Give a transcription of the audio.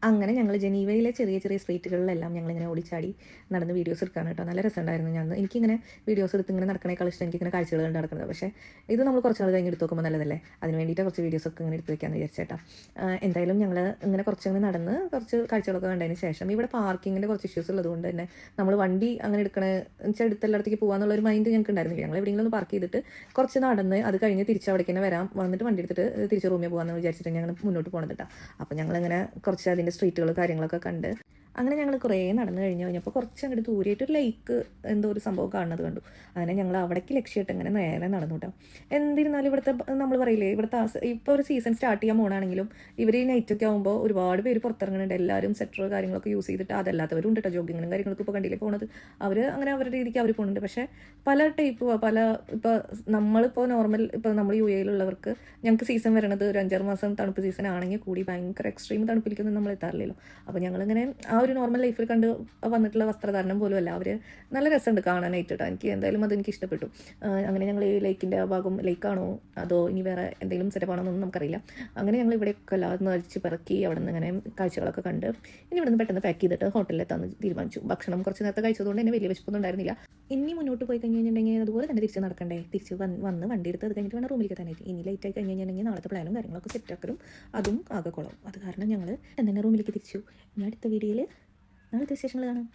അങ്ങനെ ഞങ്ങൾ ജനീവയിലെ ചെറിയ ചെറിയ സ്ട്രീറ്റുകളിലെല്ലാം ഞങ്ങളിങ്ങനെ ഓടിച്ചാടി നടന്ന് വീഡിയോസ് എടുക്കാൻ കേട്ടോ. നല്ല രസമുണ്ടായിരുന്നു. എനിക്കിങ്ങനെ വീഡിയോസ് എടുത്ത് ഇങ്ങനെ നടക്കണേക്കാൾ ഇഷ്ടം എനിക്കിങ്ങനെ കാഴ്ചകൾ കണ്ട് നടക്കുന്നത്. പക്ഷേ ഇത് നമ്മൾ കുറച്ച് നാൾ കഴിഞ്ഞ് എടുത്ത് നോക്കുമ്പോൾ നല്ലതല്ലേ, അതിന് വേണ്ടിയിട്ട് കുറച്ച് വീഡിയോസൊക്കെ ഇങ്ങനെ എടുത്ത് വെക്കാമെന്ന് വിചാരിച്ചേട്ടാ. എന്തായാലും ഞങ്ങൾ ഇങ്ങനെ കുറച്ചങ്ങനെ നടന്ന് കുറച്ച് കാഴ്ചകളൊക്കെ കണ്ടതിന് ശേഷം ഇവിടെ പാർക്കിങ്ങിൻ്റെ കുറച്ച് ഇഷ്യൂസ് ഉള്ളതുകൊണ്ട് തന്നെ നമ്മൾ വണ്ടി അങ്ങനെ എടുക്കണേ വെച്ചാൽ എടുത്തെല്ലായിടത്തേക്ക് പോകാമെന്നുള്ളൊരു മൈൻഡ് ഞങ്ങൾക്ക് ഉണ്ടായിരുന്നില്ല. ഞങ്ങൾ എവിടെയെങ്കിലും ഒന്ന് പാർക്ക് ചെയ്തിട്ട് കുറച്ച് നടന്ന് അത് കഴിഞ്ഞ് തിരിച്ച് അവിടേക്ക് തന്നെ വന്നിട്ട് വണ്ടി എടുത്തിട്ട് തിരിച്ച് റൂമിൽ പോകാമെന്ന് വിചാരിച്ചിട്ട് ഞങ്ങൾ മുന്നോട്ട് പോകണത് കേട്ടോ. അപ്പോൾ ഞങ്ങളിങ്ങനെ കുറച്ച് അതിൻ്റെ സ്ട്രീറ്റുകൾ കാര്യങ്ങളൊക്കെ കണ്ട് അങ്ങനെ ഞങ്ങൾ കുറേ നടന്നു കഴിഞ്ഞപ്പോൾ കുറച്ച് അങ്ങോട്ട് ദൂരെയായിട്ട് ഒരു ലേക്ക് എന്തോ ഒരു സംഭവം കാണുന്നത് കണ്ടു. അങ്ങനെ ഞങ്ങൾ അവിടേക്ക് ലക്ഷ്യമായിട്ട് ഇങ്ങനെ നേരെ നടന്നു കേട്ടോ. എന്നിരുന്നാലും ഇവിടുത്തെ നമ്മൾ പറയില്ലേ, ഇവിടുത്തെ ഇപ്പോൾ ഒരു സീസൺ സ്റ്റാർട്ട് ചെയ്യാൻ പോകണമെങ്കിലും ഇവർ ഈ നൈറ്റൊക്കെ ആകുമ്പോൾ ഒരുപാട് പേര് പുറത്തിറങ്ങുന്നുണ്ട്. എല്ലാവരും സെറ്റർ കാര്യങ്ങളൊക്കെ യൂസ് ചെയ്തിട്ട് അതല്ലാത്തവരും ഉണ്ട് കേട്ടോ. ജോഗിങ്ങിനും കാര്യങ്ങളൊക്കെ ഇപ്പോൾ കണ്ടില്ലേ പോകുന്നത്. അവർ അങ്ങനെ അവരുടെ രീതിക്ക് അവർ പോകുന്നുണ്ട്. പക്ഷേ പല ടൈപ്പ് ഇപ്പോൾ നമ്മളിപ്പോൾ നോർമൽ ഇപ്പോൾ നമ്മൾ യു എയിലുള്ളവർക്ക് ഞങ്ങൾക്ക് സീസൺ വരണത് ഒരു 5-6 മാസം തണുപ്പ് സീസൺ ആണെങ്കിൽ കൂടി ഭയങ്കര എക്സ്ട്രീം തണുപ്പിലേക്കൊന്നും നമ്മൾ എത്താറില്ലല്ലോ. അപ്പോൾ ഞങ്ങളിങ്ങനെ ആ ഒരു നോർമൽ ലൈഫിൽ കണ്ട് വന്നിട്ടുള്ള വസ്ത്രധാരണം പോലും അല്ല. അവർ നല്ല രസമുണ്ട് കാണാനായിട്ട് കേട്ടോ. എന്തായാലും അതെനിക്ക് ഇഷ്ടപ്പെട്ടു. അങ്ങനെ ഞങ്ങൾ ഈ ലേക്കിൻ്റെ ആ ഭാഗം ലേക്കാണോ അതോ ഇനി വേറെ എന്തെങ്കിലും സെറ്റപ്പ് ആണോ എന്നൊന്നും നമുക്കറിയില്ല. അങ്ങനെ ഞങ്ങൾ ഇവിടെയൊക്കെ എല്ലാവരും അടിച്ച് പിറക്കി അവിടെ നിന്ന് ഇങ്ങനെ കാഴ്ചകളൊക്കെ കണ്ട് ഇനി ഇവിടെ നിന്ന് പെട്ടെന്ന് പാക്ക് ചെയ്തിട്ട് ഹോട്ടലിലെത്താമെന്ന് തീരുമാനിച്ചു. ഭക്ഷണം കുറച്ച് നേരത്തെ കഴിച്ചതുകൊണ്ട് തന്നെ വലിയ വിശപ്പൊന്നും ഉണ്ടായിരുന്നില്ല. ഇനി മുന്നോട്ട് പോയി കഴിഞ്ഞിട്ടുണ്ടെങ്കിൽ അതുപോലെ തന്നെ തിരിച്ച് നടക്കണ്ടേ, തിരിച്ച് വന്ന് വണ്ടി എടുത്ത് അത് കഴിഞ്ഞിട്ട് വേണം റൂമിലേക്ക് എത്താനായിട്ട്. ഇനി ലേറ്റ് ആയി കഴിഞ്ഞിട്ടുണ്ടെങ്കിൽ നാളത്തെ പ്ലാനും കാര്യങ്ങളൊക്കെ സെറ്റാക്കലും അതും ആകെ കുളവും. അത് കാരണം ഞങ്ങൾ തന്നെ റൂമിലേക്ക് തിരിച്ചു. ഇനി അടുത്ത വീഡിയോയിൽ നാളത്തെ വിശേഷങ്ങൾ കാണാം.